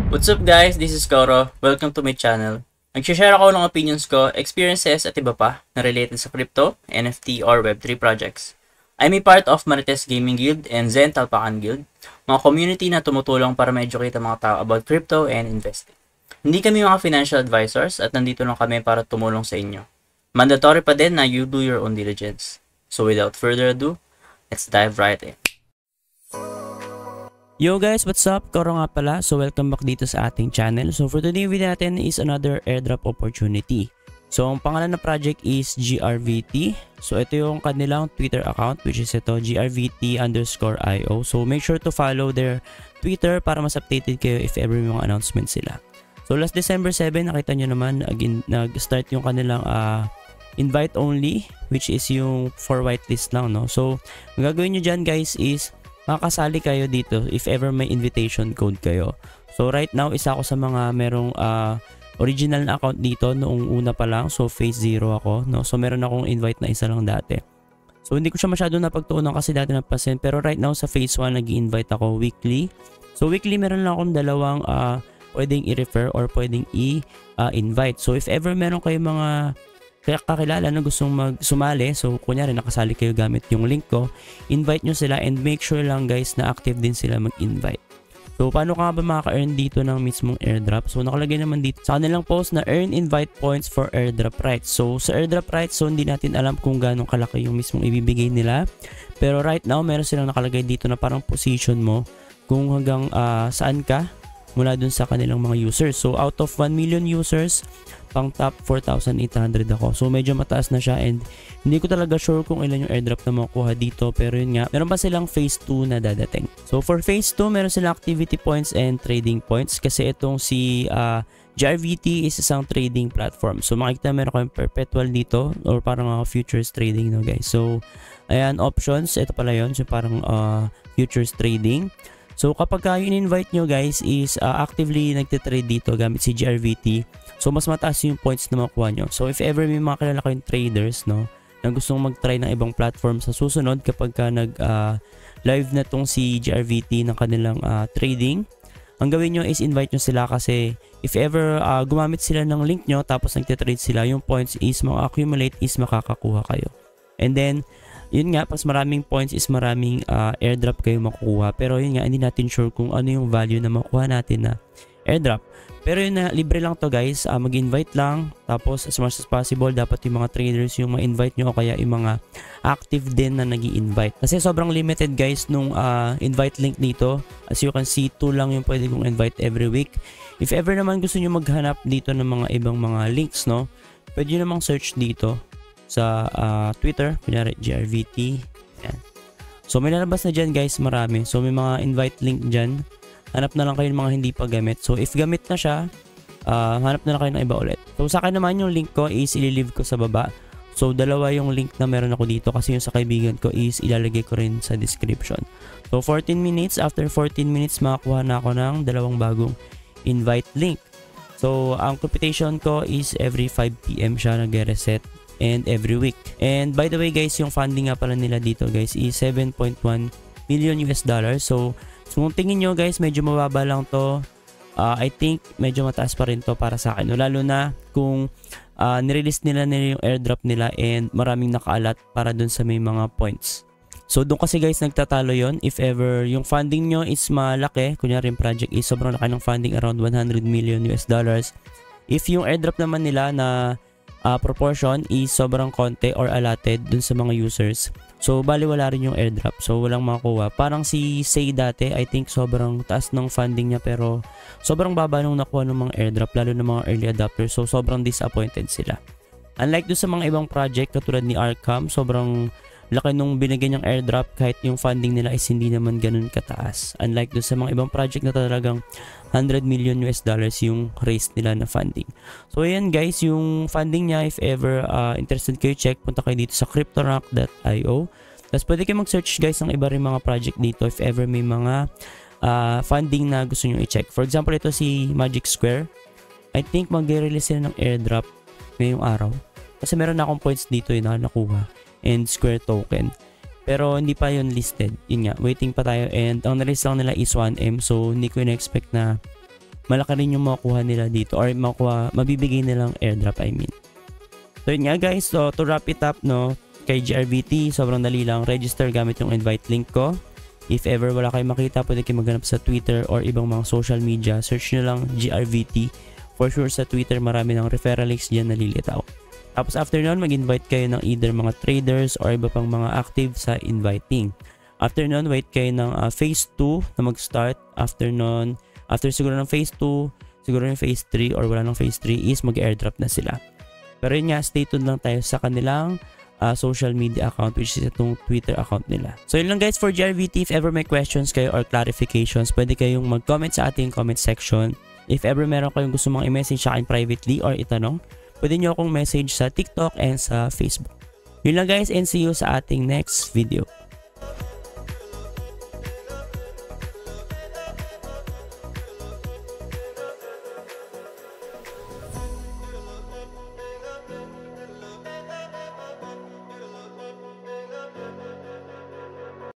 What's up guys? This is Koro. Welcome to my channel. Nag-share ako ng opinions ko, experiences at iba pa na related sa crypto, NFT or Web3 projects. I'm a part of Marites Gaming Guild and Zen Talpakan Guild, mga community na tumutulong para ma-educate ang mga tao about crypto and investing. Hindi kami mga financial advisors at nandito lang kami para tumulong sa inyo. Mandatory pa din na you do your own diligence. So without further ado, let's dive right in. Yo guys, what's up? Koro nga pala. So welcome back dito sa ating channel. So for today video natin is another airdrop opportunity. So ang pangalan na project is GRVT. So ito yung kanilang Twitter account, which is ito GRVT_IO. So make sure to follow their Twitter para mas updated kayo if ever may mga announcements sila. So last December 7, nakita nyo naman nag-start yung kanilang invite only, which is yung for whitelist lang, no? So ang gagawin nyo dyan guys is makakasali kayo dito if ever may invitation code kayo. So right now, isa ako sa mga merong original na account dito noong una pa lang. So phase 0 ako, no? So meron akong invite na isa lang dati. So hindi ko siya masyado napagtuunan kasi dati napasin. Pero right now sa phase 1, nag-i-invite ako weekly. So weekly meron lang akong dalawang pwedeng i-refer or pwedeng i-invite. So if ever meron kayong mga kakilala na gustong magsumali, so kunyari nakasali kayo gamit yung link ko, invite nyo sila and make sure lang guys na active din sila mag-invite. So paano ka ba makaka-earn dito ng mismong airdrop? So nakalagay naman dito sa kanilang post na earn invite points for airdrop rights. So sa airdrop rights, so hindi natin alam kung gaano kalaki yung mismong ibibigay nila. Pero right now, meron silang nakalagay dito na parang position mo kung hanggang saan ka mula dun sa kanilang mga users. So out of 1 million users, pang top 4,800 ako. So medyo mataas na siya and hindi ko talaga sure kung ilan yung airdrop na makukuha dito, pero yun nga, meron pa silang phase 2 na dadating. So for phase 2, meron silang activity points and trading points kasi itong si GRVT is isang trading platform. So makikita meron kayong perpetual dito or parang futures trading, no guys. So ayan, options, ito pala yun. So parang futures trading. So kapag in-invite nyo guys is actively nagtitrade dito gamit si GRVT, so mas mataas yung points na makuha nyo. So if ever may mga kilala kayong traders, no, na gustong mag-try ng ibang platform sa susunod kapag ka live na tong si GRVT ng kanilang trading, ang gawin nyo is invite nyo sila kasi if ever gumamit sila ng link nyo tapos nagtitrade sila, yung points is accumulate is makakakuha kayo. And then yun nga, pas maraming points is maraming airdrop kayo makukuha. Pero yun nga, hindi natin sure kung ano yung value na makuha natin na airdrop. Pero yun na, libre lang to guys. Mag-invite lang. Tapos as much as possible, dapat yung mga traders yung ma-invite nyo o kaya yung mga active din na nag-i-invite. Kasi sobrang limited guys nung invite link dito. As you can see, 2 lang yung pwede kong invite every week. If ever naman gusto nyo maghanap dito ng mga ibang mga links, no, pwede nyo namang search dito sa Twitter, kunyari GRVT. Yan. So may lalabas na dyan guys, marami. So may mga invite link dyan. Hanap na lang kayo ng mga hindi pa gamit. So if gamit na siya, hanap na lang kayo ng iba ulit. So sa akin naman yung link ko is ililive ko sa baba. So dalawa yung link na meron ako dito kasi yung sa kaibigan ko is ilalagay ko rin sa description. So 14 minutes, after 14 minutes makakuha na ako ng dalawang bagong invite link. So ang computation ko is every 5 PM siya nag-reset and every week. And by the way guys, yung funding nga pala nila dito guys is 7.1 million US dollars. So kung tingin nyo guys, medyo mababa lang to. I think medyo mataas pa rin to para sa akin. Lalo na kung nirelease nila yung airdrop nila and maraming nakaalat para dun sa may mga points. So doon kasi guys nagtatalo yon if ever yung funding nyo is malaki. Kunyari yung project is sobrang laki ng funding, around 100 million US dollars. If yung airdrop naman nila na proportion is sobrang konti or allotted dun sa mga users, so baliwala rin yung airdrop, so walang makuha. Parang si Say dati, I think sobrang taas ng funding niya pero sobrang baba nung nakuha ng mga airdrop, lalo ng mga early adopters, so sobrang disappointed sila. Unlike dun sa mga ibang project katulad ni Arkham, sobrang laki nung binigyan niyang airdrop kahit yung funding nila is hindi naman ganun kataas. Unlike dun sa mga ibang project na talagang 100 million US dollars yung raise nila na funding. So ayan guys, yung funding niya, if ever interested kayo, check, punta kayo dito sa cryptorank.io. Tapos pwede kayo mag-search guys ng iba rin mga project dito if ever may mga funding na gusto nyo i-check. For example, ito si Magic Square. I think mag-release sila ng airdrop ngayong araw. Kasi meron na akong points dito na nakuha. And Square token. Pero hindi pa yun listed. Yun nga, waiting pa tayo. And ang na-release lang nila is 1M. So hindi ko na-expect na malaki rin yung makukuha nila dito or mabibigay nilang airdrop, I mean. So yun nga guys, so to wrap it up, no, kay GRVT, sobrang dali lang. Register gamit yung invite link ko. If ever wala kayong makita, pwede kayo maghanap sa Twitter or ibang mga social media. Search nyo lang GRVT. For sure sa Twitter, marami ng referral links dyan nalilitaw. Tapos after nun, mag-invite kayo ng either mga traders or iba pang mga active sa inviting. After nun, wait kayo ng phase 2 na mag-start. After nun, after siguro ng phase 2, siguro yung phase 3 or wala ng phase 3 is mag-airdrop na sila. Pero yun nga, stay tuned lang tayo sa kanilang social media account, which is itong Twitter account nila. So yun lang guys for GRVT. If ever may questions kayo or clarifications, pwede kayong mag-comment sa ating comment section. If ever meron kayong gusto mong i-message sa akin privately or itanong, pwede nyo akong message sa TikTok and sa Facebook. Yun lang guys, and see you sa ating next video.